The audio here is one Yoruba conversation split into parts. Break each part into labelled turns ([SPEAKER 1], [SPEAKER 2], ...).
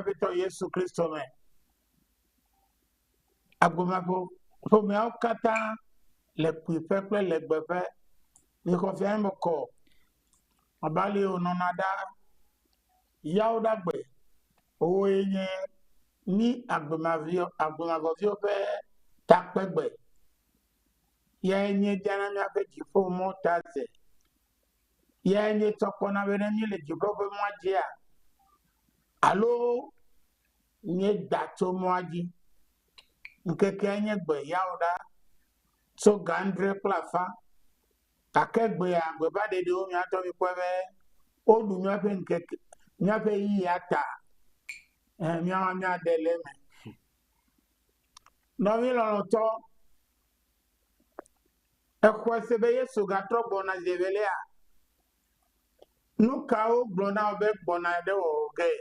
[SPEAKER 1] Vito Yesu Kristo me. Agumabo for me kata le puipeple le gbebe ni ko fi mo ko abali ononada yauda gbe owo yen ni agbamavio pe takpegbe ye yen jana mi abeji fo mo taze ye yen tokona bere ni le jigo be mo ajia alo nye dato mo aji nkeke nye gbe yauda so gandre plafa kakegbe ya gbe ba de o mi ato mi kwebe odu mi ape nkeke mi ape yi ata mi anya dele me no mi lo to ekwese be Yesu ga trobo na jevelea nu ka o gbona obe gbona de o ge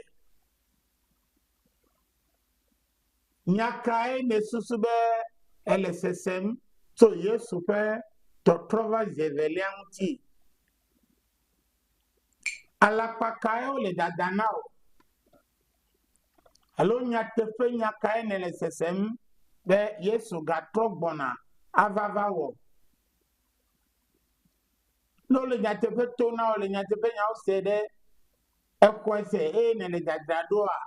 [SPEAKER 1] nyakae ne susube LSSM so Yesu pe to trova jevelea nti alapakae o le dadanao alo nyatefe nyakae ne LSSM be Yesu ga trogbona avava wo no le nyatefe to na o le nyatefe nya o sede ekwese ne le dadado a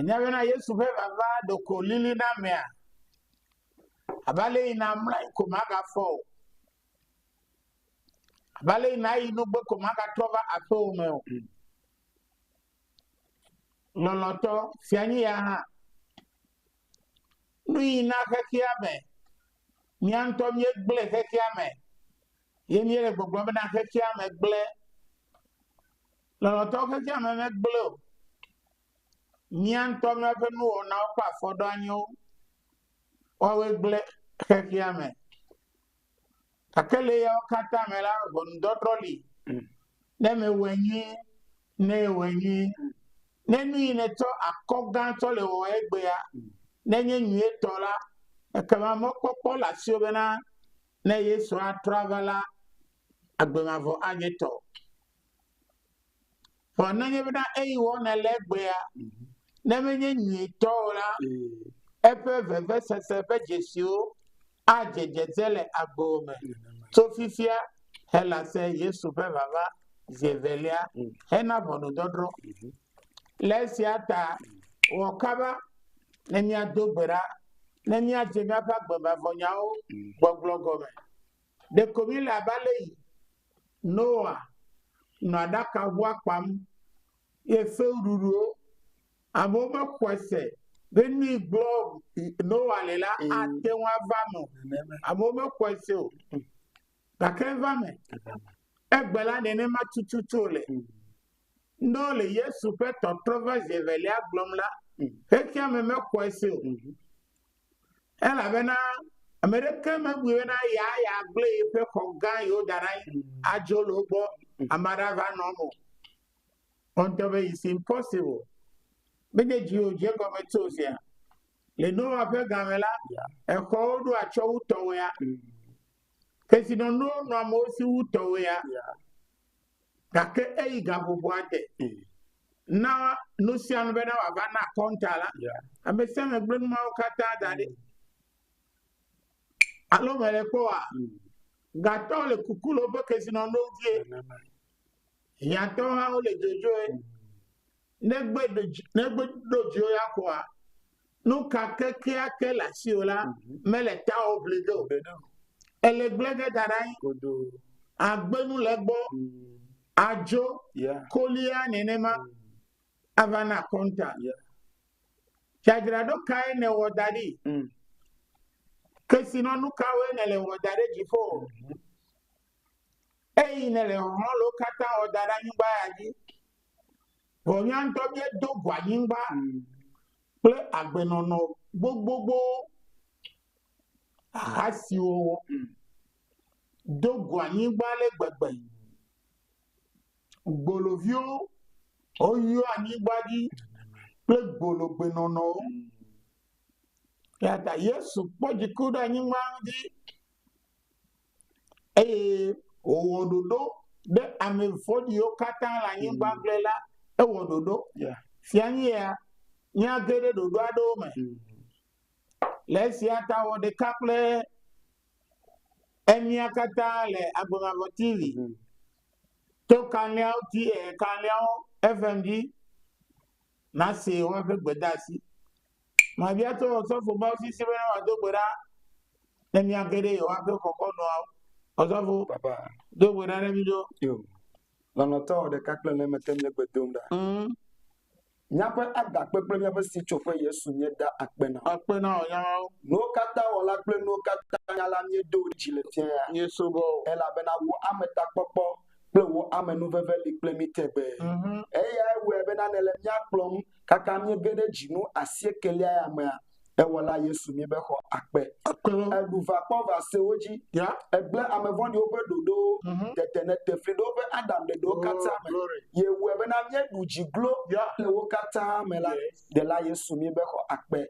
[SPEAKER 1] nyawena Yesu fe baba do ko lili na mea abale ina mla ko maga fo abale ina inu gbe ko maga trova afo me o loloto fiani ya ha nu ina kakia me nyanto mi gble kakia me yemi ele gbogbo me na kakia me gble loloto kakia me gble nyanto me fe nu ona pa fodo anyo owe gble kakia me akele ya kata me la gondodroli neme wenyi ne wenyi nenu ine to akogan to le wo egbe ya nenye nwie to la kama mokoko la siobena na Yesu a travala agbemavo anyeto for nenye bina eyiwo na legbe ya nemenye nwie to la epe veve sese pe Jesu ajejezele agbome so fifia hela se Yesu pe baba zevelia hena bono dodro lesiata wakaba nemia dogbera nemia jemia pa gbaba vonyao gbogblogo de komila balei Noah no adaka wakpam ye feururu amoma kwese beni globe Noah lela atenwa vamo amoma kwese o bakeva me egbela nene matututole no le Yesu pe to trova jevelia glomla hekia me kwese o ela bena America me buena ya gble pe kongan yo darai ajologbo amara va nomo onto be is impossible bene jiu je gometosia le no ape gamela e ko do acho uto ya kesi no mo si uto ya kake e gabubu ade na no si anu bena wa bana kontala amese me gbe ma okata dade alo mere ko a gato le kukulo bo kesi no die yato ha o le jojo negbe dojo ya ko a no kakeke akela si ola mele ta obligo ele glege darai agbenu legbo ajo kolia nenema avana konta chagrado kai ne wodadi kesi no nukawe ne le wodare jifo ne le holo kata odara nyingba yaji bonyanto bi dogwa nyingba ple agbenono gbogbogbò asi o dogwa nyingba le gbegbe gbolovio oyo anyigba di ple gbologbenono yata Yesu pojikuda nyingba di owododo de amefodi o kata la nyingba glela ewo dodo fianye ya nya gede dodo ado me lesi ata wo de kaple emi akata le Agbemavo TV to kanle ti kanle FMG na se won fe gbedasi ma bia to so fo ba si se na wa do gbera emi agede yo wa fe kokko no ozofo
[SPEAKER 2] papa
[SPEAKER 1] do gbera re mi do
[SPEAKER 2] yo lana to de kakle na metem le gbedom da nyapa ada peple mi ba si chofe Yesu nye da akpena
[SPEAKER 1] o ya
[SPEAKER 2] no kata wala kple no kata nyala nye do jile tie ya
[SPEAKER 1] Yesu bo
[SPEAKER 2] ela bena wo ameta popo kple wo amenu veve li kple mi tebe eya we bena nele nya klom kaka mi gede jinu asiekele ya ma ewala Yesu mi be ho akpe eduva pova se oji egle amevon yo be dodo tetene tefri do be Adam de do kata me ye we bena nye duji glo le wo kata me la de la Yesu mi be ho akpe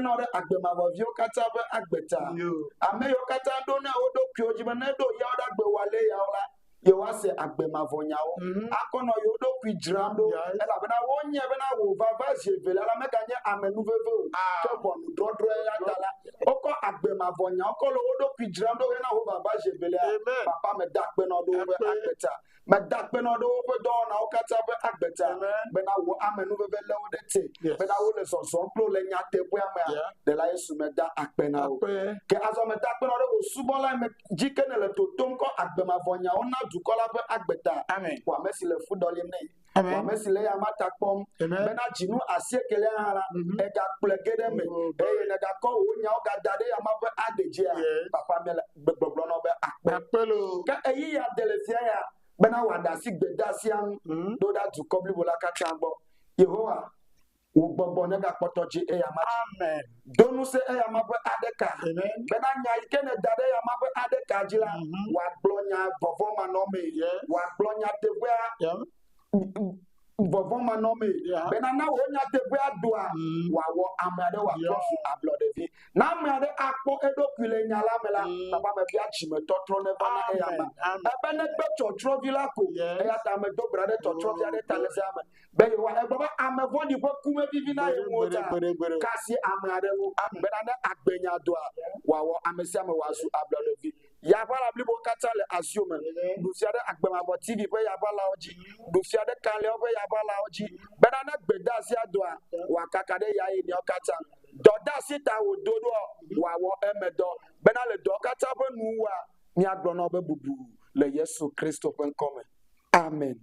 [SPEAKER 2] no de Agbemavo vio kata be agbeta ame yo kata do na odo pioji be na do ya oda gbe wale ya ola yo wa se Agbemavo nyawo akono yo do kwijrando ela be na wonye be na wo vava jevele la me ganye amenu veve o ke bonu drodro ya dala oko Agbemavo nya oko lo odo kwijrando na wo vava jevele papa me dakpe no do be agbeta me dakpe no do be do na o kata be agbeta be na wo amenu veve le o de te be na wo le so klo le nya te bu ama de la Yesu me da akpe na o ke azo me dakpe no do subo la me jikene le totom ko Agbemavo nya ona dukola be agbeta wa mesi le football ne wa mesi le ya mata pom be na jinu asiekele ara e ga plegede me e ne ga ko wo nya o ga dade ya ma be adeje papa me gbogbo no be akpe ka eyi ya delefia ya be na wada si gbedasi an do da du kobli bola ka chambo Yehowa wo gbogbo ne ga potoji e ya ma donu se e ya ma be adeka be na nya ike ne dade ya ma be adeka jila wa glonya vovoma no me wa glonya tebua vovoma no me be na na wo nya tebua doa wa wo amade wa cross ablodevi na amade akpo edokule nya la mela papa me bia chime totro ne bana e ya ma e be ne be totro vila ko e ya ta me do brade totro via de talezama be yo wa e baba amevoni po kume bibi na e mota kasi amade wo be na agbenya doa wa wo amesi ame wazu ablodevi ya bala blibo katale assume dufiade Agbemavo TV pe ya bala oji dufiade kanle pe ya bala oji bena na gbeda si adoa wa kakade ya ni okata doda sita wo dodo wa wo emedo bena le do kata pe nuwa ni agbono be bubu le Yesu Kristo pen come amen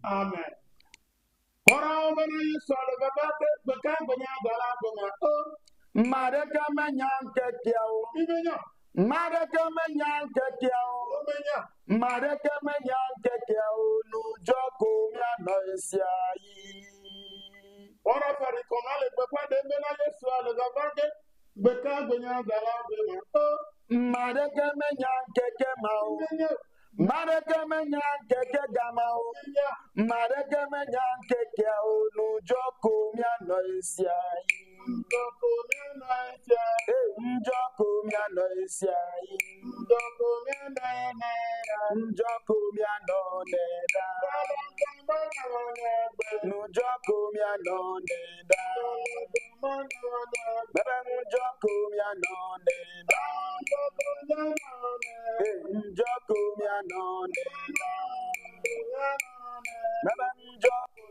[SPEAKER 1] ora o bena Yesu le baba be kan benya dala boma o
[SPEAKER 2] mare ka menyanke kiao Mareke menyanke kiao nujoko mia noisiai.
[SPEAKER 1] Ora fari komale bekwa de bena Yesu ale gavage beka gbenya gala bema
[SPEAKER 2] Mareke menyanke kemao Mareke menyanke gamao Mareke menyanke kiao nujoko mia noisiai.
[SPEAKER 1] Njoko mia noisiai
[SPEAKER 2] Njoko mia no neda Njoko mia no neda Baba njoko mia no neda Njoko mia no neda Baba njoko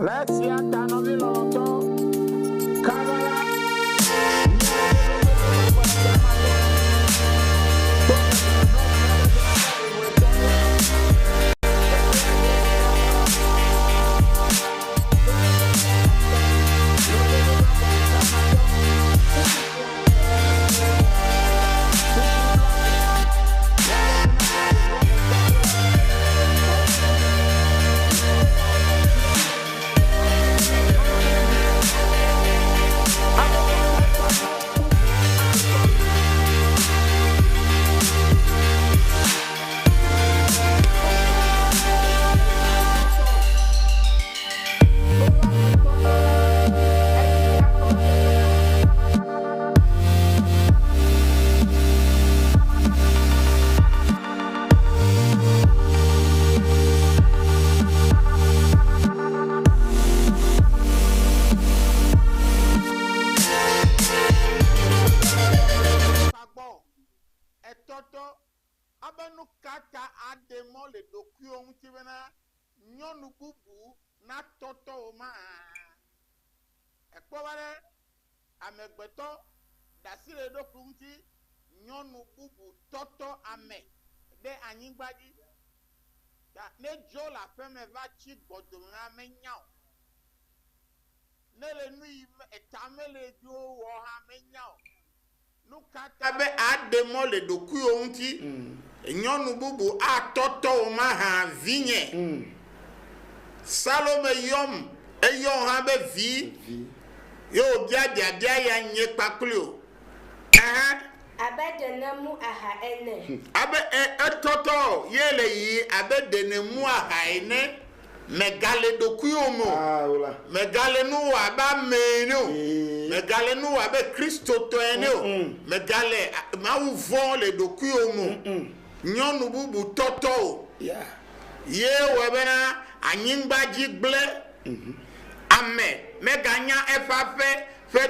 [SPEAKER 1] Let's see Kabala.
[SPEAKER 3] Abe ademo le doku onti nyonu bubu atoto ma ha vinye Salome yom eyon ha be vi yo dia ya nye paklio
[SPEAKER 4] abe denemu aha ene
[SPEAKER 3] abe etoto yele yi abe denemu aha ene megale doku omo megale nu aba meno megale nu abe Kristo to ene megale ma uvon le doku omo nyonu bubu toto ye webena anyingbaji gle ame meganya efafe fe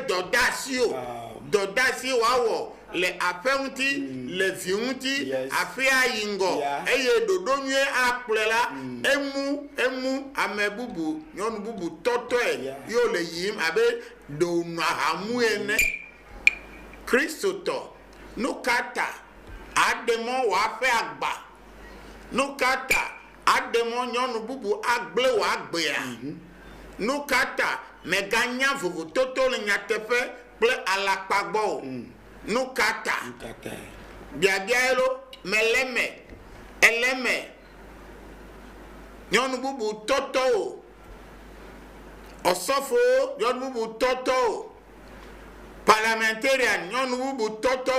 [SPEAKER 3] dodasi wawo le afeunti le viunti afia yingo eye dodonye aplela emu ame bubu nyonu bubu toto yo le yim abe do na hamu ene Kristo to nukata ademo wa fe agba nukata ademo nyonu bubu agble wa agbea nukata meganya vuvu toto le nyatefe ple alakpagbo nukata biabiaelo meleme eleme nyɔnu bubu tɔtɔ osofo nyɔnu bubu tɔtɔ parliamentarian nyɔnu bubu tɔtɔ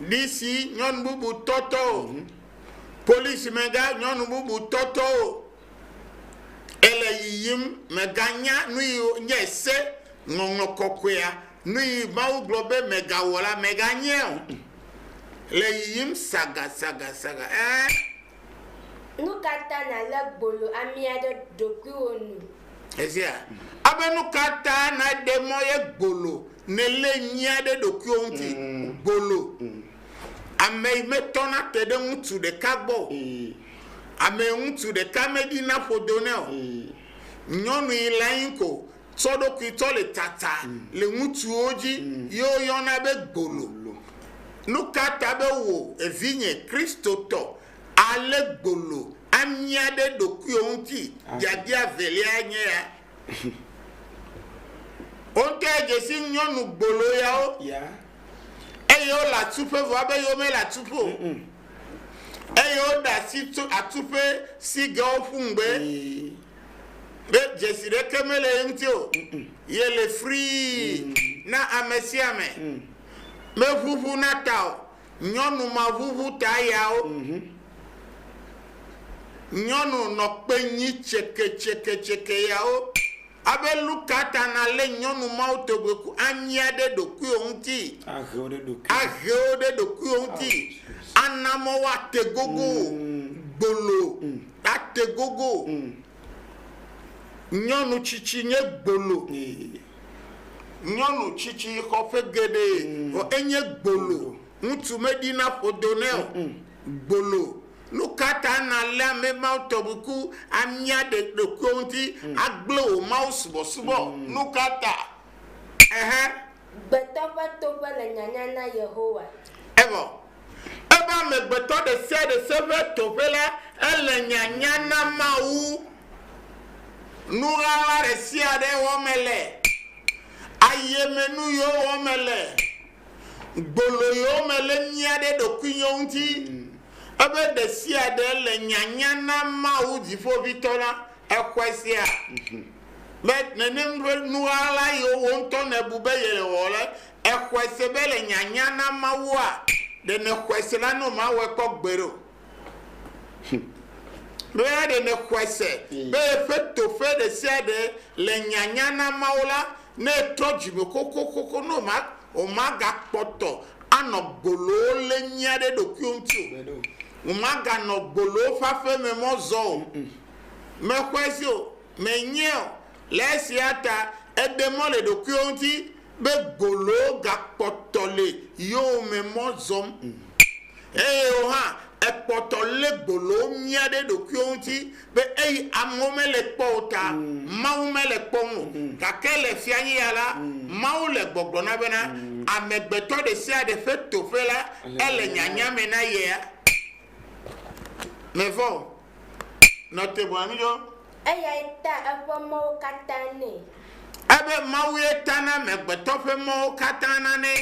[SPEAKER 3] DC nyɔnu bubu tɔtɔ police mega nyɔnu bubu tɔtɔ ele yiyim meganya nui nye se ngɔŋlɔ kɔkɔea nui mawu gblɔ be megawɔla meganye le yiyim saga
[SPEAKER 4] nu katã nale gbolo ami aɖe ɖokuiwo nu
[SPEAKER 3] esia abe nu katã na de mɔ ye gbolo ne le nyia ɖe ɖokuiwo ŋuti gbolo ame yi metɔna te ɖe ŋutsu ɖeka gbɔ ame ŋutsu ɖeka meɖina ƒodo nɛ o nyɔnu yi le anyi ko tsɔ ɖokui tsɔ le tata le ŋutsuwo dzi yewo yɔna be gbolo nu katã be wo evinye kristotɔ ale gbolo amia ɖe ɖokuiwo ŋuti biabia velia nye ya wonte dzesi nyɔnu gbolo yawo eye wo le atuƒe vɔ abe yewo me le atuƒe o eye woɖe asi atuƒe si gewo ƒu ŋgbe be dzesi ɖeke mele ye ŋuti o ye le frii na ame sia ame meʋuʋu na ta o nyɔnu ma ʋuʋu ta yawo nyɔnu nɔ kpe nyi tseke yawo abe lukata na le nyɔnu mawo togbeku amia ɖe ɖokuiwo ŋuti ahewo ɖe ɖokuiwo ŋuti anamɔ woate gogo gbolo ate gogo nyɔnu tsitsi nye gbolo nyɔnu tsitsi xɔ ƒe geɖe enye gbolo ŋutsu meɖina ƒodo nɛ o gbolo nukata na le ame mawo tɔbuku amia de ɖokuiwo ŋuti agble wo mawo subɔsubɔ nukata
[SPEAKER 4] gbetɔ ƒe toƒe le nyanya na Yehowa
[SPEAKER 3] evɔ ebe amegbetɔ ɖe sia ɖe se ƒe toƒe la ele nyanya na Mawu nuɣaɣla ɖe sia ɖe wɔme le ayemenu yiwo wɔme le gbolo yiwo me le mia ɖe ɖokuiwo ŋuti ebe ɖe sia ɖe le nyanya na Mawu dziƒoʋĩtɔ la exɔe sia be nenem ƒe nuɣaɣla yiwo wo ŋutɔ nebu be yele wɔ le exɔe se be le nyanya na Mawua ɖe ne xɔe se la no Mawu ekɔ gbe ɖo be ya ɖe ne xɔe se be eƒe toƒe ɖe sia ɖe le nyanya na Mawu la ne trɔ dzime kokokoko no o magakpɔtɔ anɔ gbolowo le nyia ɖe ɖokuiwo ŋuti o maganɔ gbolowo ƒe aƒe me mɔzɔ o mexɔe si o menye o le esia ta eɖe mɔ le ɖokuiwo ŋuti be gbolowo gakpɔtɔ le yewo me mɔzɔm eye o hã ekpɔtɔ le gbolowo mia ɖe ɖokuiwo ŋuti be eyi amewo mele kpɔ o ta Mawu mele kpɔ o gake le fianya la Mawu le gbɔgblɔ na bena amegbetɔ ɖe sia ɖe ƒe toƒe la ele nyanya me na yea mevɔ nɔte bɔ ami dzo
[SPEAKER 4] eya ta eƒe mɔwo katã nɛ
[SPEAKER 3] ebe Mawu ye ta na amegbetɔ ƒe mɔwo katã na nɛ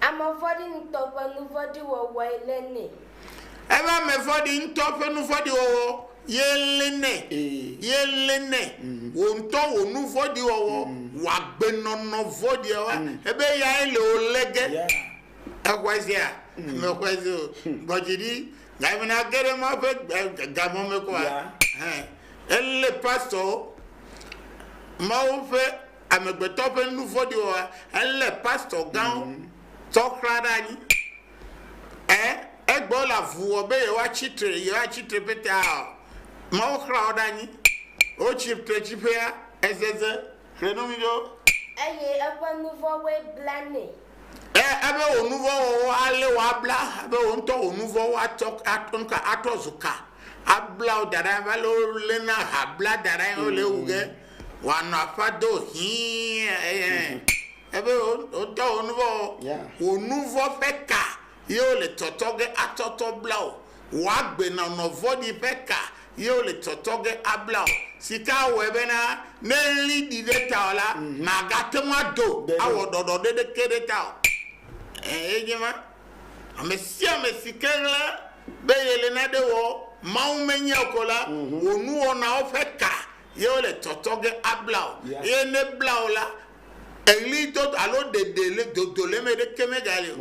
[SPEAKER 4] ame vɔ̃ɖi ŋutɔ ƒe nu vɔ̃ɖi wɔwɔe le nɛ
[SPEAKER 3] ebe ame vɔ̃ɖi ŋutɔ ƒe nu vɔ̃ɖi wɔwɔ ye le nɛ wo ŋutɔ wo nu vɔ̃ɖi wɔwɔ wo agbenɔnɔ vɔ̃ɖiawa ebe yae le wo lege exɔe sia mexɔe si o gbɔdziɖi gamina geɖe ma ƒe gamɔ me kɔa ele pastor Mawu ƒe amegbetɔ ƒe nu vɔ̃ɖi wɔwɔ ele pastor gãwo tsɔxla ɖe anyi egbɔ le avuwɔ be yewoatsitre pete Mawu xla wo ɖe anyi wotsitre tsiƒea ezeze xlẽnumi dzo
[SPEAKER 4] eye eƒe nu vɔ̃woe bla nɛ
[SPEAKER 3] ebe wo nu vɔ wɔwɔ ale woabla ebe wo ŋutɔ wo nu vɔ atrɔ zu ka abla wo da ɖe ava le wolena ha bla da ɖe wole wu ge wòanɔ aƒa do hĩĩ ebe wotɔ wo nu vɔ ƒe ka ye wole tɔtɔ ge atɔtɔ bla wo woagbenɔnɔ vɔɖi ƒe ka ye wole tɔtɔ ge abla wo sika wɔe bena ne li ɖi ɖe ta o la magate ŋu ado awɔ ɖɔɖɔ ɖeɖeke ɖe ta o enye ma amesi kenla be yele na de wo maumenya kola wonu ona ofeka ye le totoge ablao ye ne blaola eli to alo de dole me de kemegale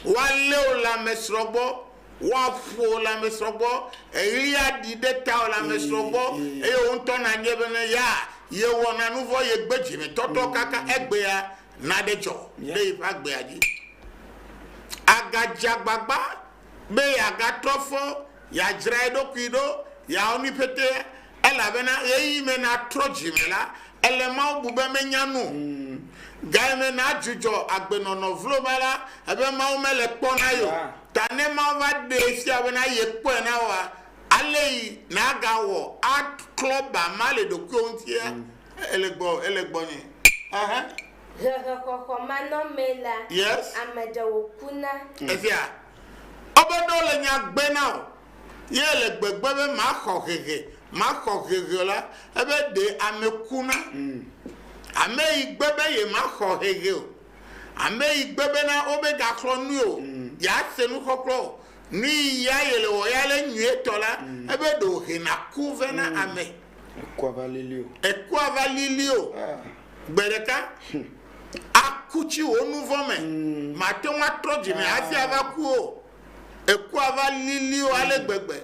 [SPEAKER 3] wale ola mesrobo wa fo la mesrobo eli adi de ta ola mesrobo e on to na nyebe na ya ye wona nuvo ye gbeji me toto kaka egbe ya na de jo de ifa gbe aji agajagbagba be agatrofo ya jraido kwido ya oni pete ela bena yeyi me na trojimela ele ma bube menyanu gaime na jujo agbenono vlomala ebe ma o mele pona yo tane ma va de si abena ye pona wa alei na gawo art club amale do kontia elegbo ni yes
[SPEAKER 4] Amedawokuna.
[SPEAKER 3] Efia. Obodo le nya gbe na o. Ye le gbegbe be ma kho gege la ebe de amekuna. Ame igbebe ye ma kho gege o. Ame igbebe na obe ga kro nu o. Ya se nu kokro. Ni ya yele wo ya le nyu tola ebe do he na kuve na ame. Ekwa valilio. Bereka. Akuchi onuvome mate wa troji me asi avaku o eku ava lili o alegbegbe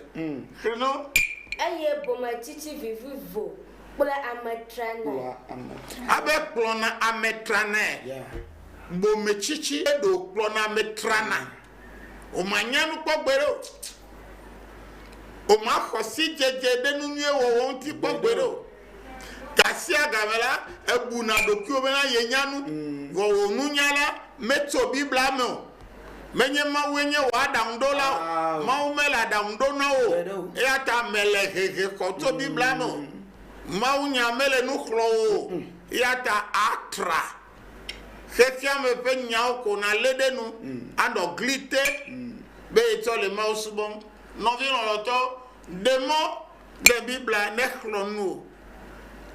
[SPEAKER 3] no
[SPEAKER 4] Eye boma chichi vivivo pula ametrana
[SPEAKER 3] abe plona ametrana bo me chichi do plona ametrana o manyanu pogbero o ma khosi jeje denu nue wo won ti pogbero kasi agavela ebuna dokio bena yenyanu wo nunyala meto bibla me menye mawenye wa dandola maumela dandona o yata mele hehe ko to bibla me maunya mele nukhlo yata atra setia me penya ko na ledenu ando glite be to le mausubon no vi no loto demo de bibla nekhlo nu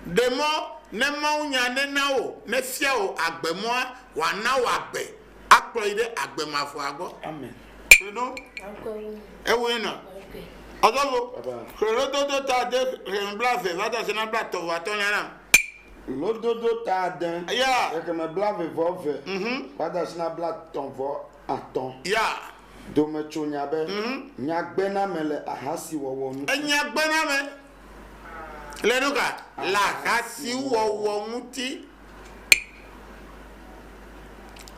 [SPEAKER 3] demo ne maunya ne nawo ne fiao agbemo wa na wa gbe akroide agbemafo ago
[SPEAKER 2] Amen.
[SPEAKER 3] you know
[SPEAKER 4] Uncle.
[SPEAKER 3] ewe na agogo redodo ta de remblave vada se na plato wa to yana
[SPEAKER 2] Lododo ta den.
[SPEAKER 3] Yeah.
[SPEAKER 2] E ke me blave vove. Pada sina blat ton vo aton.
[SPEAKER 3] ya
[SPEAKER 2] Do me chonya be. Nya gbe na mele ahasi wowo nu.
[SPEAKER 3] enya gbena me lenuka la kasi wo muti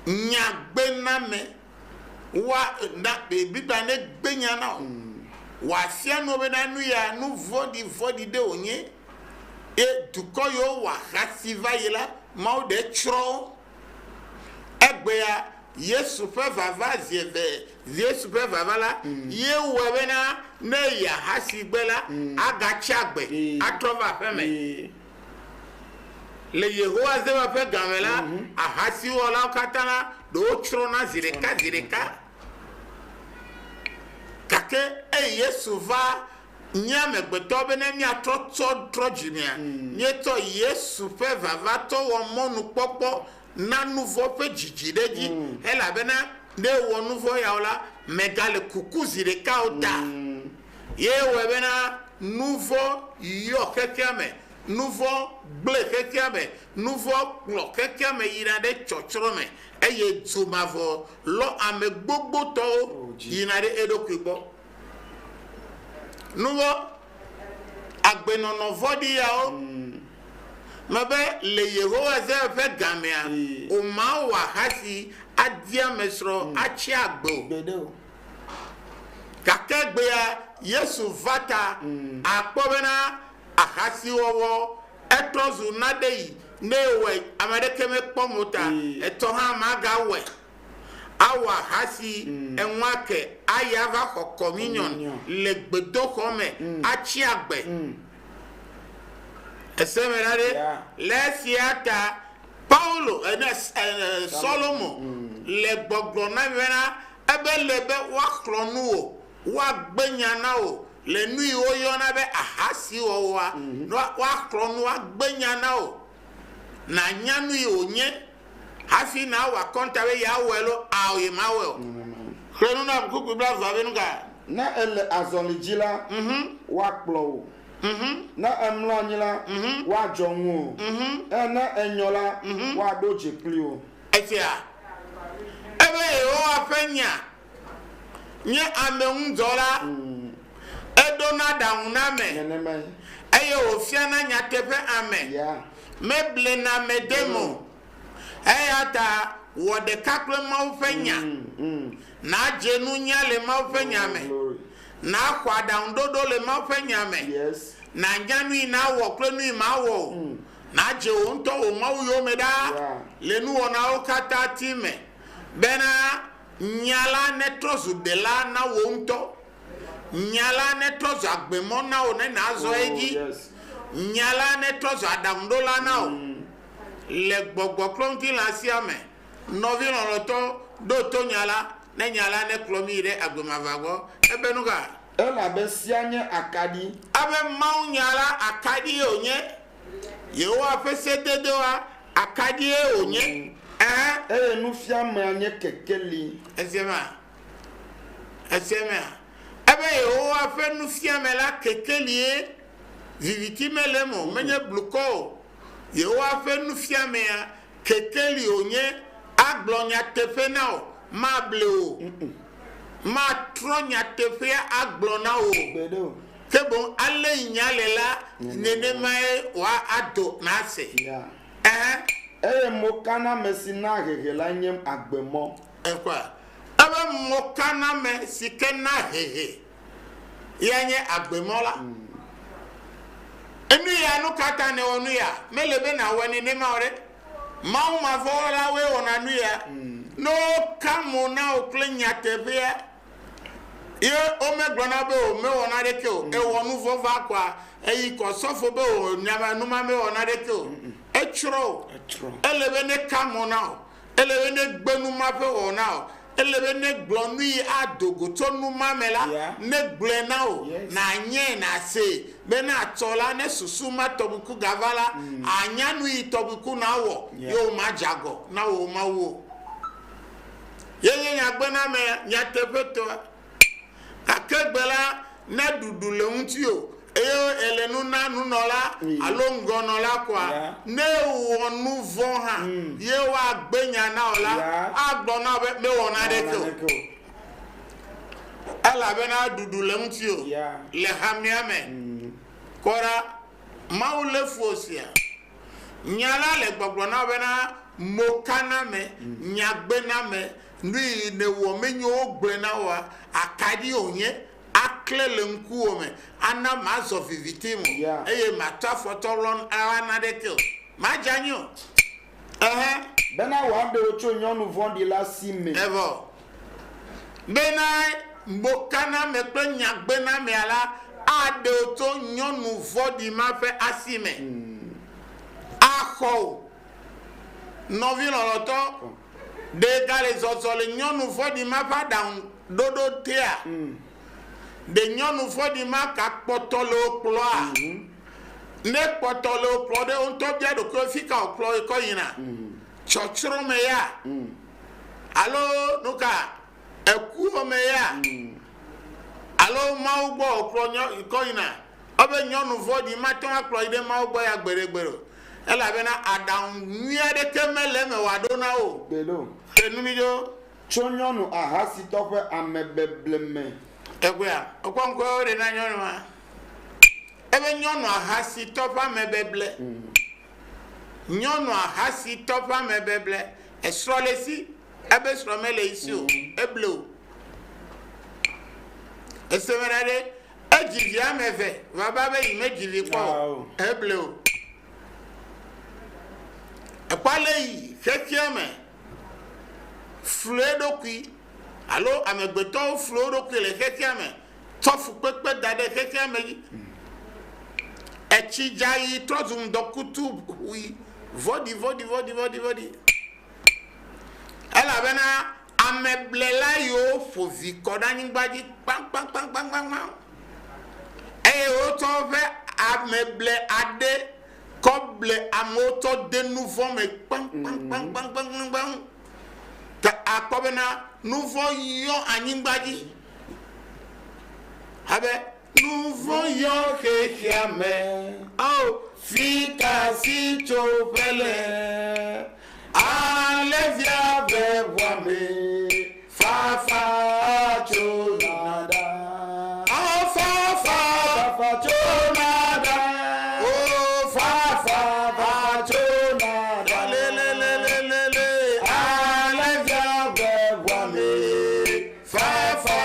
[SPEAKER 3] nya gbena me wa na bebi ba ne gbenya na wa sia no be na nu ya nu vodi de onye e dukoyo wa kasi vayela ma de tro egbe ya Yesu pe vava zieve Yesu pe vava la ye webena ne ya hasigbela agachagbe atrova feme le Yehowa zeba pe gamela ahasi wala katana do tro na zireka kake Yesu va nyame gbeto be na mi atro jimia nyeto Yesu pe vava to wo monu popo na nouveau pe jijideji ela bena de wo nouveau yaola megale kukuzi de kauta ye webena nouveau yo kekeme nouveau ble kekeme nouveau plo kekeme ira de chochorome eye tumavo lo ame gbogbo to ina de edokwibo nouveau agbenono vodi yao mabe le Yehowa ze fe gamia o ma wa hasi adia mesro achi agbo
[SPEAKER 2] Bedo.
[SPEAKER 3] kakegbe ya Yesu vata akpobena ahasi wowo etozu nadei newe amadeke me pomota eto ha maga we awa hasi enwake ayava communion le gbedo kome achi agbe esemerade lesiata Paulo Solomon le gbogbo na vena ebe lebe wa klonu o wa gbenya na o le nui o yo na be ahasi o wa klonu wa gbenya na o na nyanu onye hafi na wa kontawe ya welo awe mawel krenu na kuku bla vabe ka
[SPEAKER 2] na ele azonijila wa kplo na emlanyila wa jonwo na enyola wa doje plio
[SPEAKER 3] etia ebe o afenya nye amehun dola edo na dauna me
[SPEAKER 2] neneme
[SPEAKER 3] eye ofia na nyatepe ame
[SPEAKER 2] ya
[SPEAKER 3] meble na medemo eyata wode kakle maufenya na jenu nyale maufenya me na kwada ndodo le maufenya me
[SPEAKER 2] yes
[SPEAKER 3] na njanu na wo klenu ma wo na je o nto o mawu yo meda lenu ona o kata time bena nyala netrozu de la na wo nto nyala netrozu agbemo na o na azo eji nyala netrozu adamdola na o le gbogbo klonti la siame novi loto do to nyala ne nyala ne klomi re agbemavago ebenuga
[SPEAKER 2] ela besianye akadi
[SPEAKER 3] abe mau nyala akadi onye yewo afese dedoa akadi onye
[SPEAKER 2] nu fiame anye kekeli
[SPEAKER 3] esema abe yewo afe nu fiame la kekeli vivitime lemo menye bluko yewo afe nu fiame ya kekeli onye aglonya tefenao mableo ma tronya tefia aglona o
[SPEAKER 2] bedo
[SPEAKER 3] kebo ale nyalela nene mai wa ado na se
[SPEAKER 2] mokana mesina hehela nyem agbemo
[SPEAKER 3] ekwa aba mokana me sikena hehe yanye agbemola enu ya no kata ne onu ya melebe na wani ne maore mau ma vola we ona nu ya no kamo na oklenya tebea ye o me gbona be o me wona de ke o e wonu vova kwa e ko sofo be o nyama nu ma me wona de ke o e chro elebe ne kamo na o elebe ne gbenu ma be wona o elebe ne glonu yi adogo to nu ma mela ne gle na o na nye na se be na tola ne susu ma tobuku gavala anya nu yi tobuku na wo yo ma jago na wo ma wo ye nya gbena me nya tepeto akagbela na dudule unti o eyo elenu na nunola alongono la kwa ne wonu von ha ye wa gbenya na ola agbona me wona de ko ala be na dudule unti o le hamiame kora maule fosia nyala le gbogbona be na mokana me nyagbena me nui ne wo menyo gbena wa akadi onye aklele nkuo me ana mazo vivitimu eye mata fotolon ana de kill majanyo
[SPEAKER 2] bena wa de ocho nyonu vondi la sime
[SPEAKER 3] evo bena mbokana me pe nyagbena me ala ade oto nyonu vodi ma fe asime akho novilo loto de gale zozole nyonu vodi ma pa down dodo tea de nyonu vodi ma ka potolo ploa ne potolo plo de on to bia do ko fika o plo ko yina chochro me ya alo nuka eku o me ya alo ma ugbo o plo nyo ko yina obe nyonu vodi ma ton plo ide ma ugbo ya gberegbero ela be na adam nwie de kemele me wadona o
[SPEAKER 2] belo
[SPEAKER 3] enunijo
[SPEAKER 2] chonyonu ahasi tope amebebleme
[SPEAKER 3] egwa okwankwo re na nyonu ma ebe nyonu ahasi tope amebeble nyonu ahasi tope amebeble esrolesi ebe sromele isi o eblo esemerade ejivi ameve baba be imejivi po eblo epale yi kekiame fluedokui alo amegbeto fluedokui le kekiame tofu pepe dade kekiame yi echijayi trozum dokutu wi vodi ela bena ameblela yo fovi koda nyigbaji pam eye o to fe ameble ade comme les amotos de nouveau mais bang bang bang bang bang bang bang ta akobena nouveau yo anyimbaji abe nouveau yo kekiame oh fika si chopele alevia bebwame fafa chonada oh fafa chonada oh fafa chonada le alevia bebwame fafa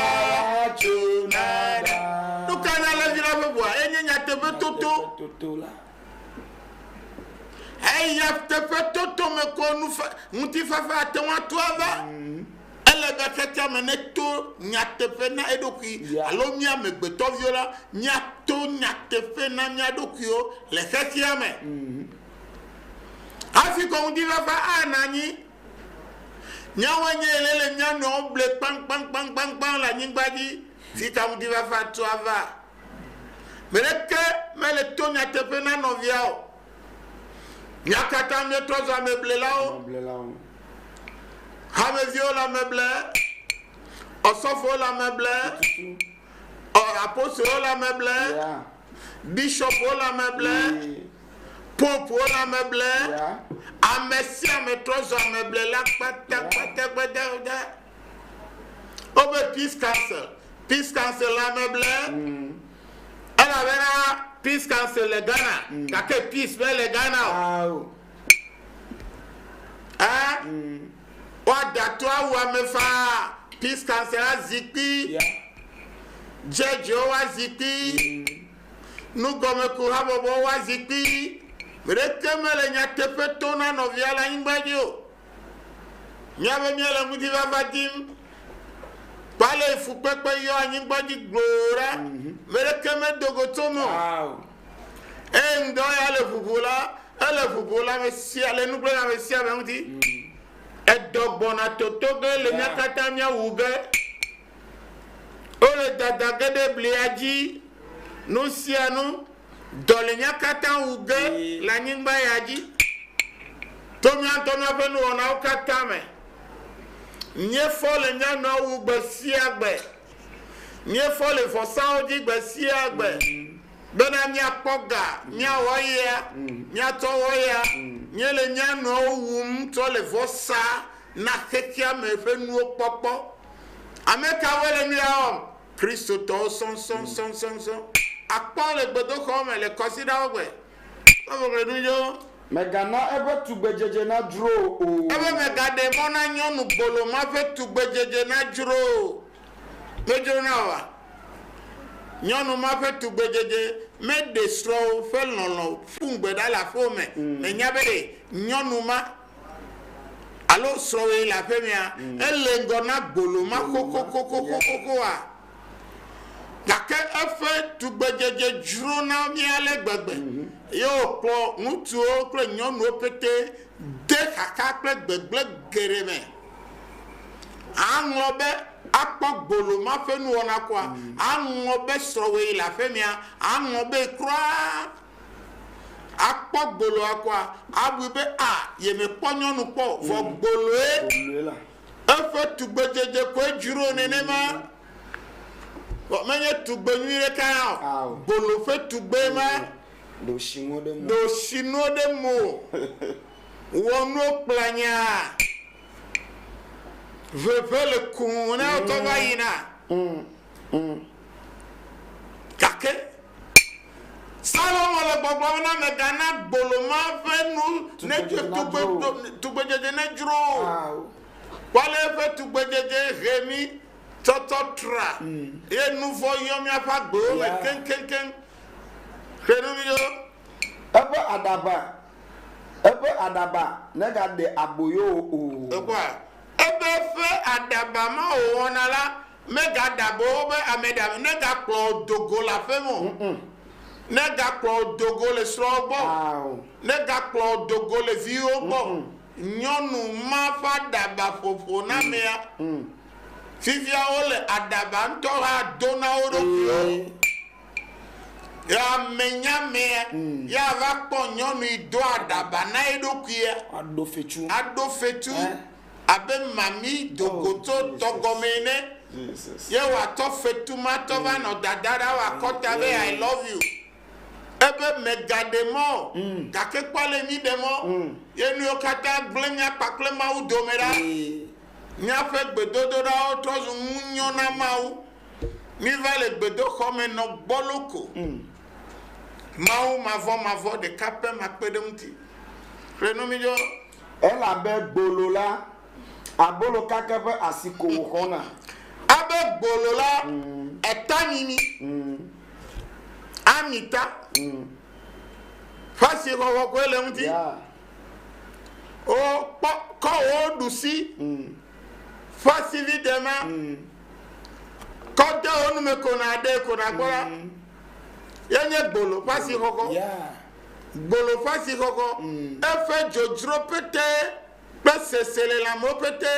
[SPEAKER 3] chonada dukana alevia bebwa enyanya tebe toto la hey ya tebe toto me ko nuti fafa tewa toava ele bekete meneto nyatefe na edoki alo mia megbeto viola nyato nyatefe na mia dokio le sesiame afi ko ndi fafa anani nyawenye lele nya no ble pang pang pang pang pang la nyingbaji si ta ndi fafa toava meleke mele to nyatefe na noviao nyakata me toza meble lao Hamezio la meuble, Osofo la meuble, Apostle la meuble, Bishop la meuble, Pope la meuble, Amesia metros la meuble, la pata. Obe Peace Council la meuble, elle avait Peace Council le Ghana, kake Peace mais le Ghana. Hein? Wada toi wa mefa Peace Council zikpi Jejo wa zikpi nous comme kuhabo bo wa zikpi rekemele nyatepe tona novia la imbadio nyabe miele mudiva vadim pale fupepe yo anyimbadi glora merekeme dogotomo endo ya le fubula mesia le nubla mesia bemuti edogbona totoge le nyakata mia wuge ole dadagede bliaji no sianu dole nyakata wuge la nyingba yaji tomi antono fenu ona ukatame nye fole nyano wugbe siagbe nye fole fo saudi gbe siagbe bena nya poga nya woya nya to woya nyele nyano wum to le vosa na kekia me fenu popo ameka wele mi a Christo to son akpon le gbodo ko me le consider ogbe o mo redu yo
[SPEAKER 2] megana ebe tugbejeje na dro o
[SPEAKER 3] ebe megade mona nyonu gbolo ma fe tugbejeje na dro mejo na wa nyonu ma fe tugbejeje me destroy fe lolo fungbe da la fome me nyabere nyonu ma alo sowe la femia ele ngona gbolo ma koko wa yake efe tugbejeje dro na mi ale gbegbe yo po mutu o kle nyonu opete de kaka kle gbegbe gereme anlobe akpo gbolo ma fenu ona kwa anlobe sowe la femia anlobe kra akpo gbolo akwa abube a ye me ponyonu po fo gbolo efe tugbejeje ko juro nenema o menye tugbenyire kan gbolo fe tugbe ma
[SPEAKER 2] do shino
[SPEAKER 3] de mo wono planya vevele kuna to bayina kake Salomon le gbogbo na me gana boloma fenu ne tugbejeje ne juro wale fe tugbejeje remi tototra e nouveau yomi apa gbo me ken Kenubiyo
[SPEAKER 2] ebe adaba nega de aboyo o
[SPEAKER 3] ebe fe adaba ma o wonala mega dabo be ameda nega klo dogo la femo nega klo dogo le srobo nega klo dogo le viobo nyonu ma fa daba fofo na mea fifia ole adaba nto ha dona oro ya menyame ya va kpɔ nyɔnu ido adaba na eɖokuia ado fetu abe mami dogoto tɔgɔmene ye w'atɔ fetu ma tɔ va nɔ dadara w'akɔta be I love you ebe megaɖemɔ gake kpɔle mi ɖemɔ ye nuwo katã gblẽ nya kpakple Mawu dome ɖa míaƒe gbedodoɖawo trɔ zu ŋu nyɔ na Mawu mi va le gbedoxɔme nɔ gbɔloko Mawu mavɔ ɖeka pɛ ma kpe ɖe ŋuti xlẽnu mi dzo
[SPEAKER 2] elabe gbolo la abolo kake ƒe asiko wòxɔna
[SPEAKER 3] abe gbolo la etanyini amita fasi xɔxɔ koe le ŋuti o kɔ wo ɖusi fasi vi dema kɔ de wo nume kona de kona gbɔ la yenye gbolo fasi xɔxɔ gbolo fasi xɔxɔ efe dzodzro pete kple sesele lãmewo pete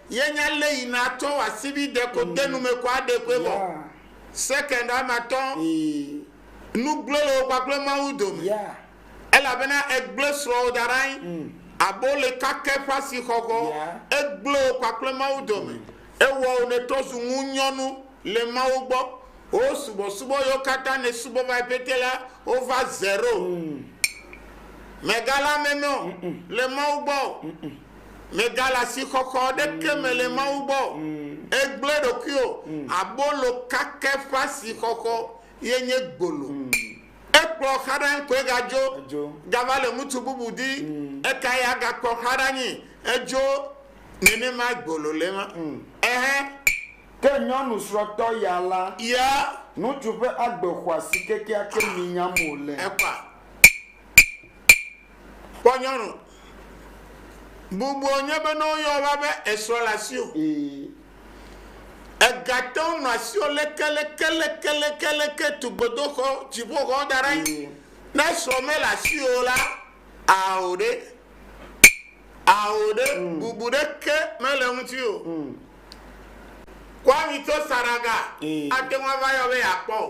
[SPEAKER 3] yenya le yina tɔ asibi de ko de nume ko ade koe bɔ second amatɔ nugble le wo kpakple Mawu dome elabena egble srɔ̃wo da ɖe anyi abo le kake fasi xɔxɔ egble wo kpakple Mawu dome ewɔ wo ne trɔ zu ŋunyɔnu le Mawu gbɔ wo subɔsubɔ yiwo katã ne subɔ va pete la wova 0 megala memeo le Mawu gbɔ megala si xɔxɔ ɖeke me le Mawu gbɔ egble ɖokuiwo abolo kake fasi xɔxɔ ye nye gbolo ekplɔ xa ɖe koe gadzo gava le ŋutsu bubu di eka ya gakpɔ xa ɖe anyi edzo nenema gbolo le ma
[SPEAKER 2] ke nyɔnu srɔ̃tɔ ya la
[SPEAKER 3] ya
[SPEAKER 2] ŋutsu ƒe agbexɔasi kekeake minyam wòle
[SPEAKER 3] ekpa kpɔ nyɔnu bubu nye be ne woyɔ va be esrɔ̃ le asi o egatewo nɔ asi o lekeleke tugbedoxɔ dziƒoxɔ da ɖe anyi ne esrɔ̃ me le asi o la awo ɖe bubu ɖeke mele ŋuti o Kwami to Saraga ate ŋu ava yɔ be yakpɔ o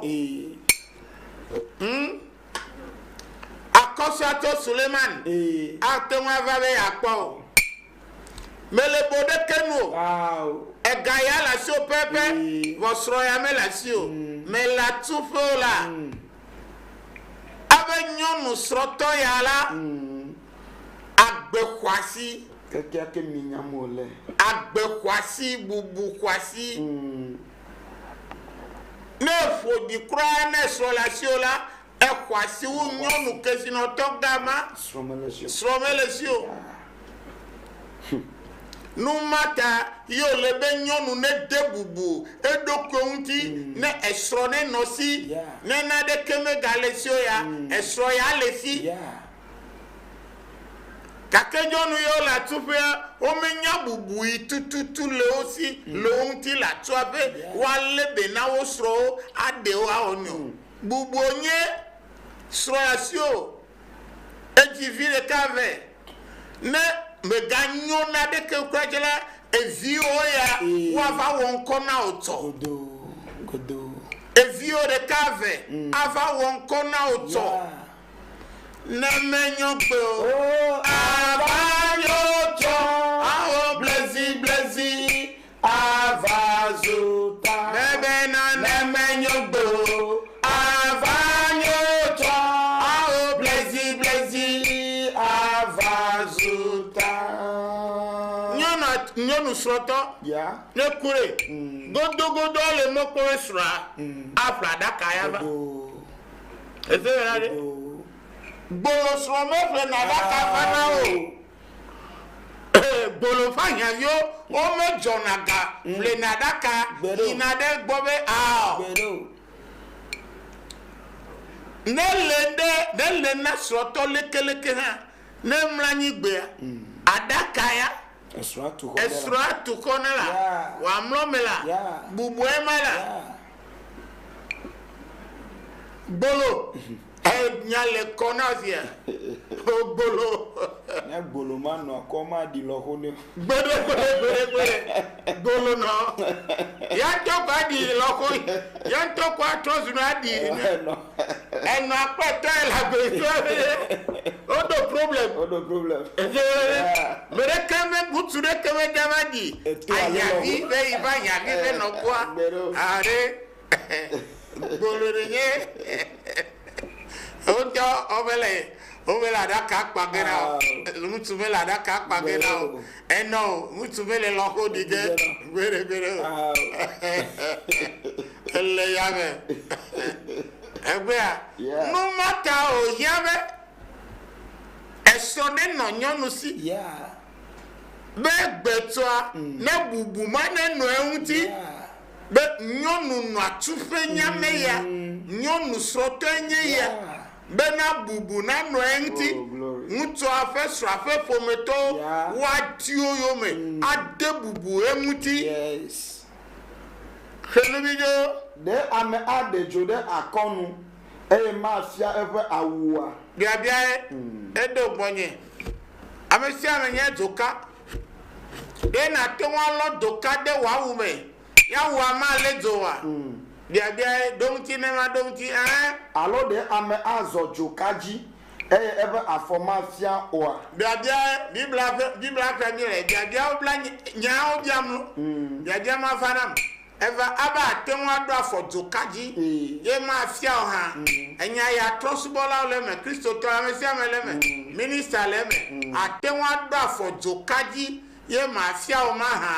[SPEAKER 3] Akɔsuato Suleiman ate ŋu ava be yakpɔ o melebo ɖeke nu o ega ya le asi o pɛpɛ vɔsrɔ̃ ya me le asi o mele atuƒe o la abe nyɔnu srɔ̃tɔ ya la agbexɔasi
[SPEAKER 2] kekeake minyam wòle
[SPEAKER 3] agbexɔasi bubu xɔasi ne ƒoɖi kura ne srɔ̃ le asi o la exɔasi wu nyɔnu kesinɔtɔ gama srɔ̃ me le si o numata yio le be nyɔnu ne de bubu eɖokui ŋuti ne esrɔ̃ ne nɔ si ne naɖeke megale si o ya esrɔ̃ ya le si gake nyɔnu yiwo le atuƒea womenya bubu yi tututu le wo si le wo ŋuti le atua be woalé be na wo srɔ̃wo aɖe wo awɔ ne o bubu nye srɔ̃ asi o edzivi ɖeka vɛ ne meganyo naɖeke kura dze la eviwo ya woava wɔ ŋkɔ na wo tɔ eviwo ɖeka vɛ ava wɔ ŋkɔ na wo tɔ ne menyo gbe o ava yo tɔ awo blezi ava zota bebe na ne menyo gbe o ava yo tɔ awo blezi ava zota nyɔnu srɔ̃tɔ ne kure godogodo le mɔkpɔ srɔ̃a afla ɖaka ya va ese yɛ la de gbolo srɔ̃ me ƒle na ɖaka fana o gbolo fanyaviwo wome dzɔna ga ƒle na ɖaka yina ɖe gbɔ be ne le na srɔ̃tɔ lekeleke hã ne mlɔ anyigbea aɖaka ya esrɔ̃a tu kɔ ne la wòamlɔ me la bubue me la gbolo nya le kɔ na fia o gbolo
[SPEAKER 2] ne gbolo ma nɔ kɔ ma di lɔ ko ne
[SPEAKER 3] gbede gbolo nɔ ya tɔ kɔ adi lɔ ko ya tɔ kɔ atrɔ zunu adi And I put no problem.
[SPEAKER 2] Oh, no problem.
[SPEAKER 3] But I come and put to the Kamadi. I have even no qua. Are Ovela da kak pagena, mutumela da kak pagena, and no, mutumele loco digger, very, very. No matter how you have a son on your see.
[SPEAKER 2] Yeah.
[SPEAKER 3] Beg better, no boo man and no empty. But nyonu no atufenya meya, nyonu sotenya. Bena bubu na no enti mutu afesu afefometo watio yome ade bubu emuti.
[SPEAKER 2] Yes.
[SPEAKER 3] Kelebijo
[SPEAKER 2] de ame adejo de akonu mafia efe awua
[SPEAKER 3] bia edo bonye amesia menye doka de na te won lo doka de wa wume ya wa ma le dowa bia domti ne ma domti
[SPEAKER 2] alo de ame azojo kaji ebe afomafia oa
[SPEAKER 3] bia bibla premier bia obla nya obiam bia ma fanam eva aba te won do afojo kaji ye ma fia oha enya ya trosbola leme Kristo to amesia meleme minister leme ate won do afojo kaji ye ma fia o ma ha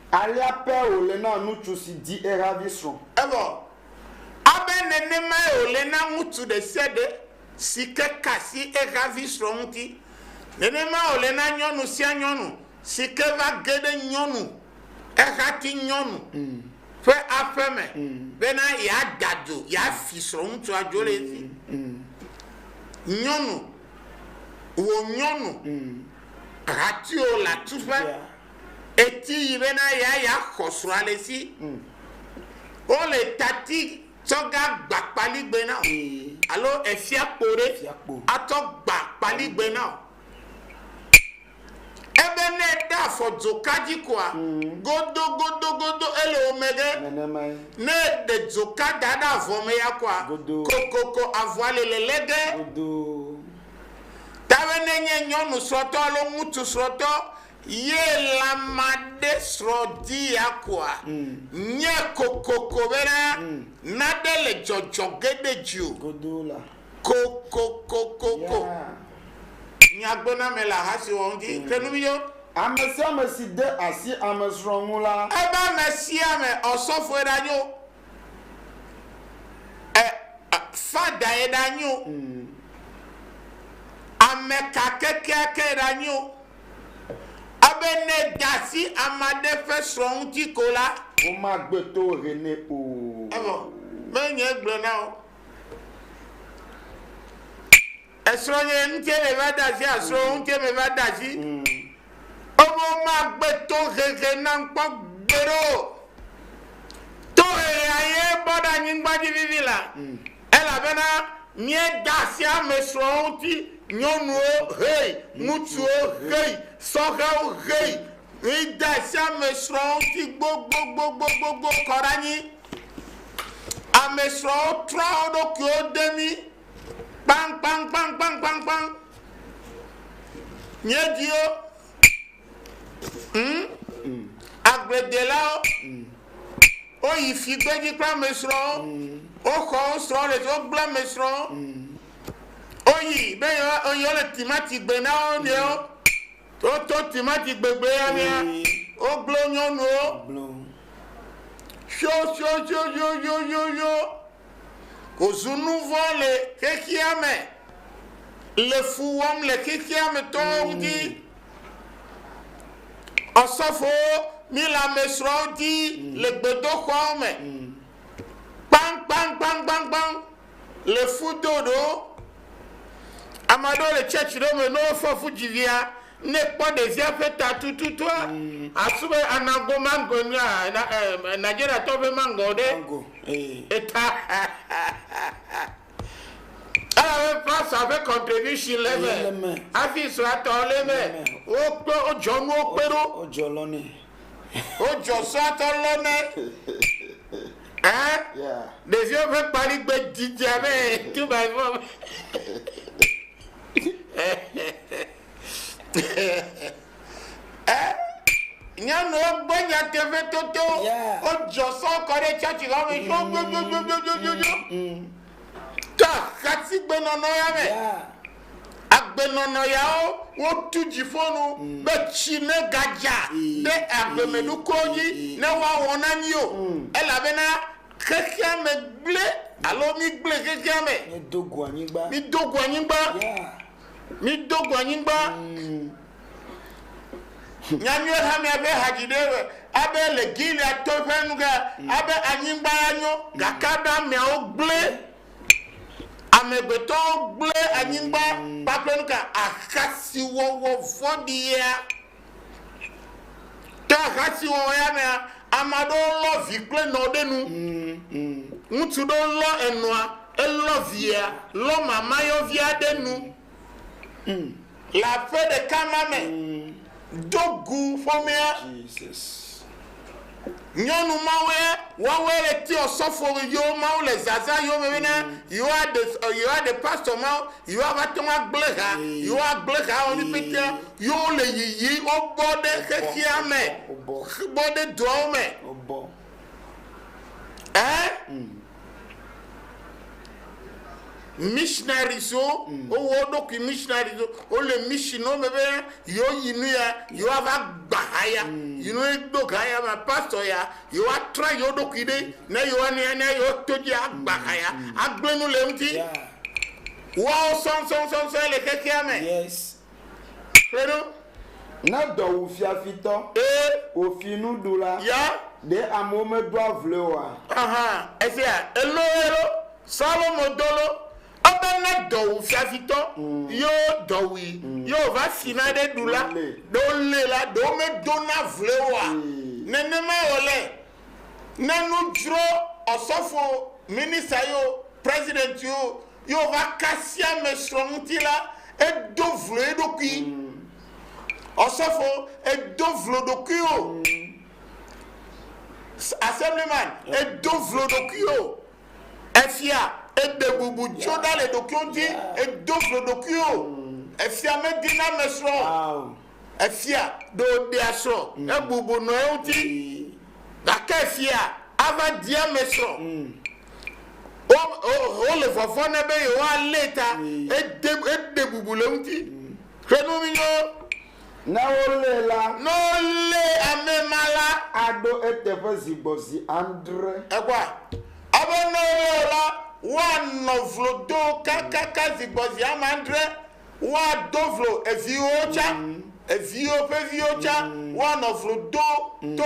[SPEAKER 2] alia pe ole na nutu si di eravision
[SPEAKER 3] evo abenene ma ole na mutu de sede sike kasi eravision ti nene ma ole na nyonu si anyonu sike va gede nyonu ehati nyonu fe afeme bena ya dadu ya fisron tu ajole ti nyonu wo nyonu hati o la tufa eti bena ya khosrale si o le tati toga gba paligbe na alo efia pore ato gba paligbe na ebe ne da fojo kaji kwa godo ele omege ne de zoka dada vome ya kwa kokoko avoile lelege tawe nenye nyonu soto lo mutu soto ye la made srodi ya kwa nye kokoko bera nadele jojo gede ju
[SPEAKER 2] godola
[SPEAKER 3] kokoko nyagbona mela hasi wonji kenubiyo
[SPEAKER 2] amesi de asi amesrongula
[SPEAKER 3] eba mesi ame osofo edanyo fada edanyo ameka keke edanyo abene dasi amade fesron ti kola
[SPEAKER 2] o ma gbeto rene o
[SPEAKER 3] ebo menye gbona o esronye ntele vadasi asro ntele vadasi omo ma gbeto gege na npo gbero to aye boda nyingbaji vivila ela bena mie dasi amesro ti nyonu hey mutu hey soga hey e dasi amesro ti gbogbo korani amesro traudo ko demi bang nyedio agredela o ifi gbeji pra mesro o ko so le to bla mesro oyi be yo le timati gbe na o ni o to timati gbegbe ya mi o glo nyonu o sho kozunu vole kekiame le fuwam le kekiame tongi osofo mi la mesrodi le gbedo kwame bang le fudodo amado le church do me no fofu jivia ne po de zia peta tututu asube anago mango na Nigeria to be mango de eta place avec contribution level afi so atole me o pe ojo nu opero
[SPEAKER 2] ojo loni
[SPEAKER 3] ojo so atole me Hein?
[SPEAKER 2] Yeah.
[SPEAKER 3] Les yeux veulent parler de Didier, tout va bien. Nyano bonya teve toto o joso kore church ga me yo ta khati gbenono ya me agbenono ya o tuji fonu be chine gaja de agbemedu koji na wa wona ni o e la bena kekia me gle alo mi gle kekia me mi dogu anyingba Nyamyo hame abe hajidewe abe legili atofenuga abe anyingba anyo gakada me ogle amebeto ogle anyingba papenuka akasi wo fodia ta akasi wo ya me amado lo vikle no denu mutu do lo enua elovia lo mama yo via denu la fe de kamame dogu fomia Jesus nyonu mawe wawe ti osofo yo mawe le zaza yo mena you are the pastor mawe you are atoma gleha you are gleha oni pete yo le yiyi obode kekiame obode dome obo missionary so o wodo ki missionary so o le mission no mebe yo yinu ya yo ava gbahaya you know do gaya ma pastor ya you are try yo do kide na yo ani yo toji agbahaya agbenu le mti wow son le kekiame yes pero
[SPEAKER 2] na do fiafito ofinu dula
[SPEAKER 3] ya
[SPEAKER 2] de amome do avlewa
[SPEAKER 3] esia elo Salomo dolo abana do fiafito yo dowi yo va finade dula do lela do me dona vlewa nene ma ole nanu dro osofo minister yo president yo va kasia me strongtila e do vle do ki osofo e do vlo do ki o assemblyman e do vlo do ki o efia de bubu choda le dokunti e doflo dokio efia medina mesro efia do de aso e bubu no euti dakefia ava dia mesro o le fofo na be yo aleta e de bubu le euti kenu mi yo
[SPEAKER 2] na olela
[SPEAKER 3] no le amemala
[SPEAKER 2] ado etefa zibosi andre
[SPEAKER 3] egwa abeno olela one of do kaka zibozi amandre wa dovlo eviocha one of do to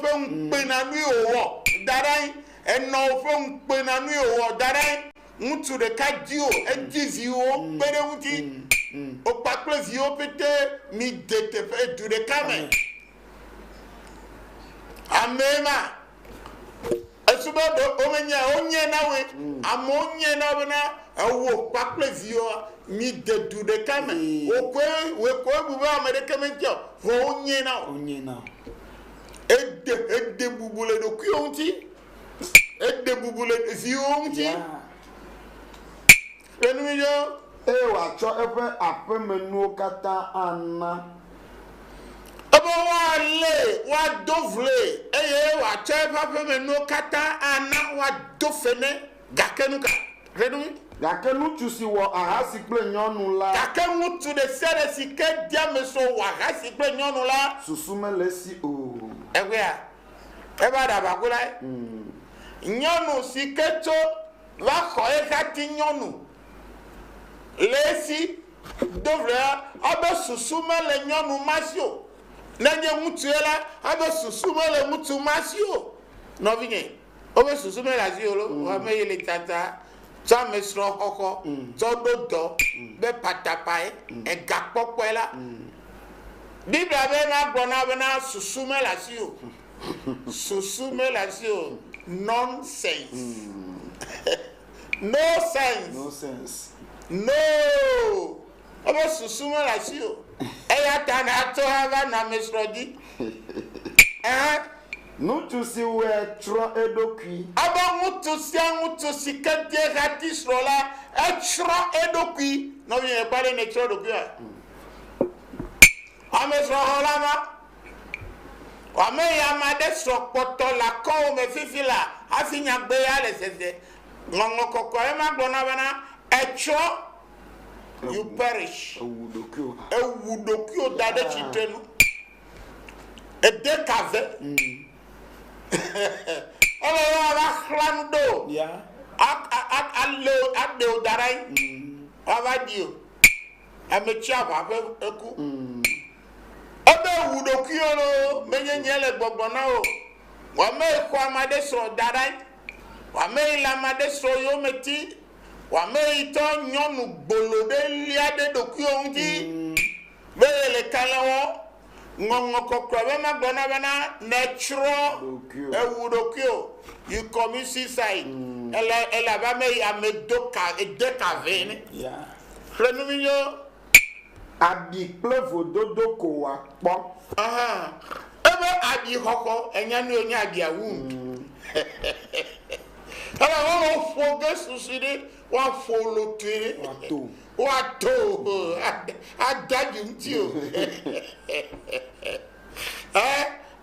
[SPEAKER 3] fe npe na nu owo darai eno fe npe na nu owo darai mutu de kadio edivio pere uti o pakle vio pete mi dete fe du de kame amema Esubado onye nawe amonye na bana awo pakle vio mi de du de kame okwe we ko bubu amerika menjo onye na edde bubule do kionti edde bubule vio onti enu yo
[SPEAKER 2] wa cho efe apemenu kata anna
[SPEAKER 3] wa dovle wa chefa pe no kata ana wa dofene gakenuka redumi
[SPEAKER 2] gakenu tusi wo ahasi ple nyonu la
[SPEAKER 3] gakenu tu de sere sike dia meso wa ahasi ple nyonu la
[SPEAKER 2] susumele si o
[SPEAKER 3] egwea eba da bakula nyonu siketo wa ko e kati nyonu lesi dovle aba susumele nyonu masio Nanye mutuela abe susumele mutu masio no vinye obe susumele azio lo wa meyele tata ta mesro koko to dodo be patapae e gapopela biblia be na gbona be na susumele azio nonsense no sense obe susumele azio eya tana to hava na mesrodi
[SPEAKER 2] Nutu si we tro edokui.
[SPEAKER 3] Aba ngutu si kede ratis rola etro edokui. No ye pare ne tro edokui. Amesro holama. Wame ya made sopoto la ko me fifila afinya gbe ya le sese. Ngongo kokore ma gbona bana etro you perish. Ewudokio dade chitenu. Edekave. Hello, Aklando.
[SPEAKER 2] Yeah.
[SPEAKER 3] Ade odarai. Avadio. Amechaba eku. Obe wudokio no menyenyele gbogbona o. Wa me ko amade so darai. Wa me ila amade so yometi. Wa me ito nyonu bolode liade dokio nji. Bele kalawo. Ngongo kokrobe magbona bana natural ewudokio you commit suicide ela ba me amedoka edekavene
[SPEAKER 2] Yeah.
[SPEAKER 3] Renuminyo
[SPEAKER 2] Abi plevo dodo ko wa po.
[SPEAKER 3] Ebe abi hoko enya ni onya abi awu Ela wo fo gesu sidi wa fo lotire Wato adaju ntio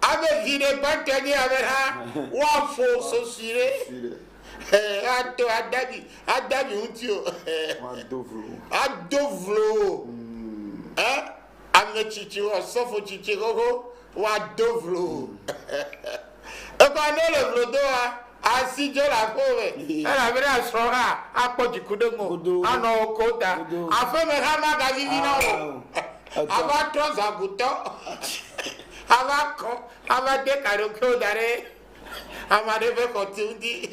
[SPEAKER 3] abe vire bantani abera wa fo so sire ato adaju ntio adovlo ame chichi wa sofo chichi gogo wa dovlo e ko no le vlodoa asijo la kowe ela bere sora apoji kudengo ano kota afeme hama ga vivina o aba troza guto aba de karo ko dare amade be ko tundi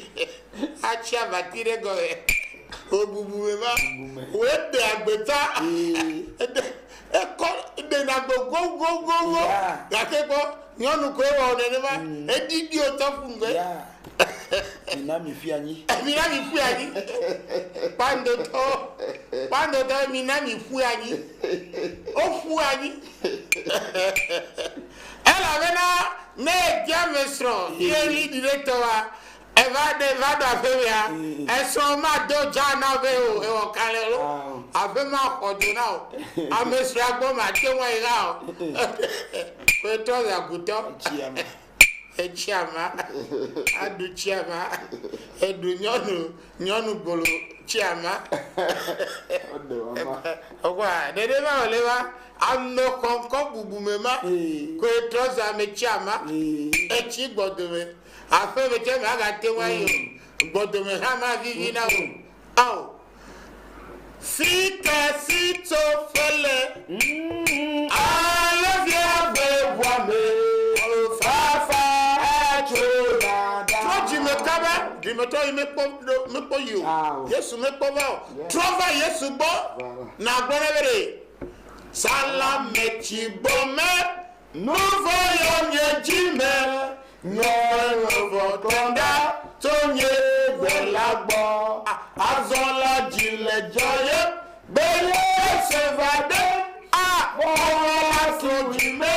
[SPEAKER 3] acha batire go obubu mema we de agbeta e ko de na go ya ke ko nyonu ko wo ne ma e didi o to funge
[SPEAKER 2] Minami fiani.
[SPEAKER 3] Quando to minami fuani. O fuani. Ela vena ne diamestro. Ele diretor evado afemia. Eso ma do jana be o kalelo. Afema oduna o. Amestro agbo ma te wa ira o. Ko to ya guto. Chiama adu chiama edu nyonu golo chiama ogwa dede ba olewa amno konko bubu mema ko troza me chiama echi gbodome afe me che ma ga te wayo gbodome ha ma vivi na o au sika sito fele alevia be wa me Dimeto me po you. Yesu me po ba. Trova Yesu bo na gbenebere. Salam mechi bo me. No voyo nye jime. No votonda tonye belagbo. Azola jile joye. Bele sevade. Wala sojime.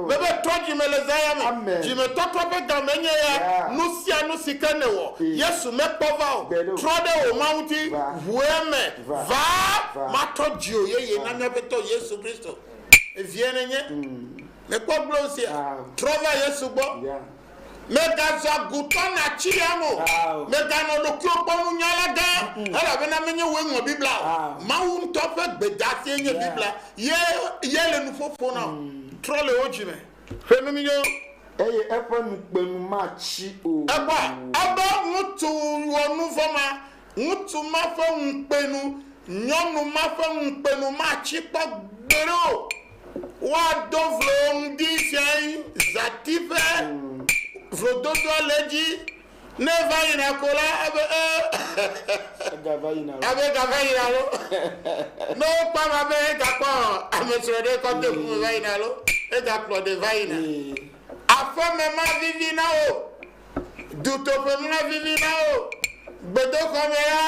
[SPEAKER 3] Bebe toji melezaya me ji me totope gamenye ya nusia nusikane wo Yesu me pova trode o mauti vueme va matoji o ye na nebeto Yesu Kristo viene nye me ko blosia trova Yesu bo mega za gutona chiamo mega no dokyo bonu nyalaga ala bena menye wenwo bibla mawu ntope gbedase nye bibla ye le nufofo na trole ojime femiminyo
[SPEAKER 2] Eye efa nupenu machi o
[SPEAKER 3] aba mutu wonu foma mutu mafo npenu nyonu mafo npenu machi pa gbero wa dovlo ndise zatife vrododo leji neva ina kola abe gavaina lo no pa mabe gapo amesore ko de ku vaina lo e da pro de vaina afome ma vivina o duto pe ma vivina o gbedo ko me ya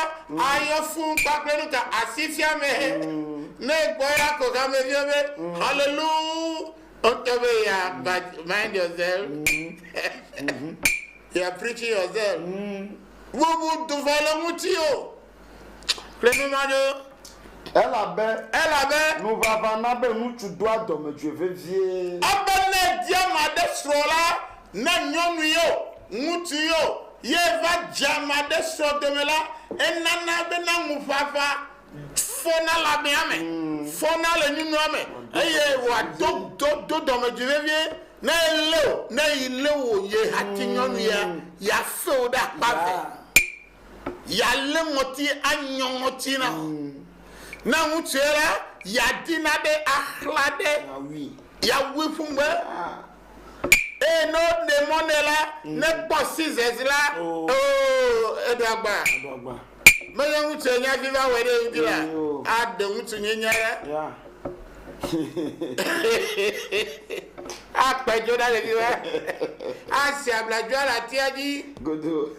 [SPEAKER 3] ayo fun paperuka asifia me ne gboya ko ga me viebe hallelujah but mind yourself. You are preaching yourself. Vous devez mutio.
[SPEAKER 2] Elle avait. Nous va nous tu dois dormir. Je vais vier.
[SPEAKER 3] Abane diamade srola na nyonu yo mutio. Ye va diamade sro demela enana be na mufafa fona la me ame. Fona le nyunu ame. Eye wa do dormir je vais vier. Na ile ye hati nyonu ya fe da pa. Ya le moti anyongoti na mutiera ya dinade akhlade ya wifumbe no de monela ne bossi zezla edagba me ya mutenya viva wede ndira ade mutunyenya ya apejo da le viva asi ablajo ala tiaji
[SPEAKER 2] godo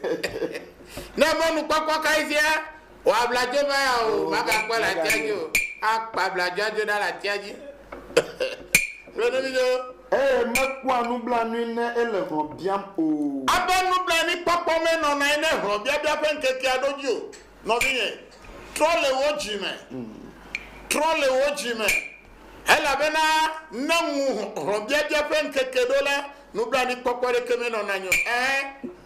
[SPEAKER 3] na monu kwakwa kaizia wa blajo ba o maka kwa la tiajo apa blajo da la tiaji lonu bijo
[SPEAKER 2] mekwa nu blanu ne ele ho biam o
[SPEAKER 3] abanu blani popo me no na ene ho bia pen keke adojo no biye trole wo jime ela bena na mu ho bia pen keke dola nu blani popo re keme no na nyo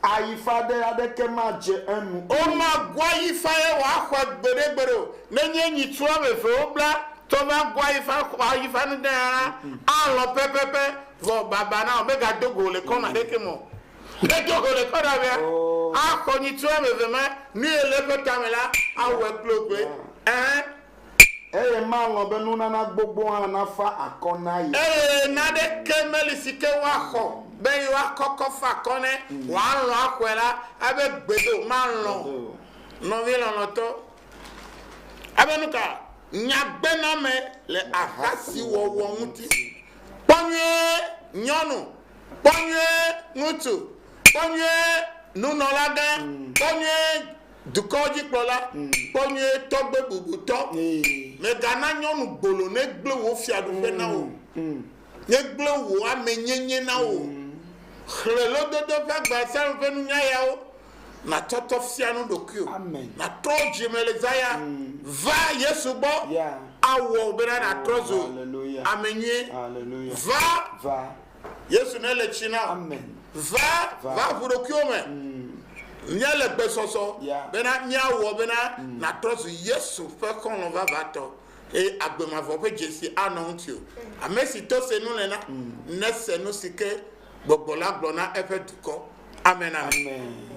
[SPEAKER 2] ayifade adeke ma je enu
[SPEAKER 3] o ma gwa yifaye wa kwa gberegbero nenye nyituo mefe obla to ma gwa yifa nu da alo pepepe vo baba na omega dogo le koma deke mo le dogo le koda bia a nyituo mefe ma ni elefe tamela awe klokwe
[SPEAKER 2] ma lo be nu na gbogbo ana fa akona yi
[SPEAKER 3] na de kemeli sike wa kho be wa kokko fa kone wa lo akwela abe gbedo ma lo no vi lo to abenuka nyagbe na me le ahasi wo muti ponye nyonu ponye mutu ponye nunolaga ponye dukoji plola ponye togbe bubuto me gana nyonu gbolo ne gble wo fiadu fe na o ne gble wo amenyenye na o khelo dodo fa gba san fe nu nya ya o na toto fianu dokio na troje melezaya va yesu bo awo bera na trozo amenye va yesu ne le china va burokio me nya le besoso bena nya wo bena na trozo yesu fe kon lo va vato e agbema vo pe jesi anontio amesi to se nu le na nese no sike gbogbona glona efe duko amen amen.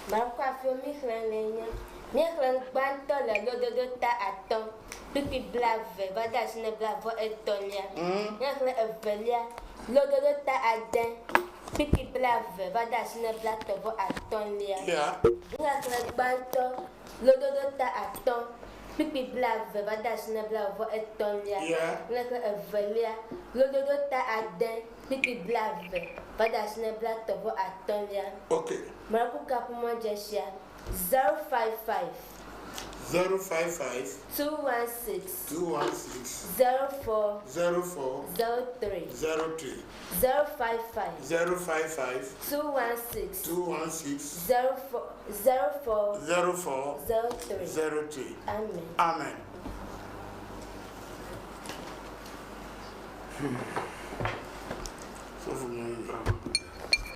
[SPEAKER 4] Marquois Fiomi Hranlenya, Mihran Banto, la Lodota Atom, Pipi Blave, Vadasne Blavo Etonia, Mihran Evelia, Lodota Aden, Pipi Blave, Vadasne Blatovo Atonia, Mihran Banto, Lodota Atom, Pipi Blave, Vadasne Blavo Etonia, Mihran Evelia, Lodota Aden, Pipi Blave, Vadasne Blatovo Atonia.
[SPEAKER 3] Okay.
[SPEAKER 4] Maraku Kapumo Jessia 055 216 04 03 055 216 04 03.
[SPEAKER 3] Amen. So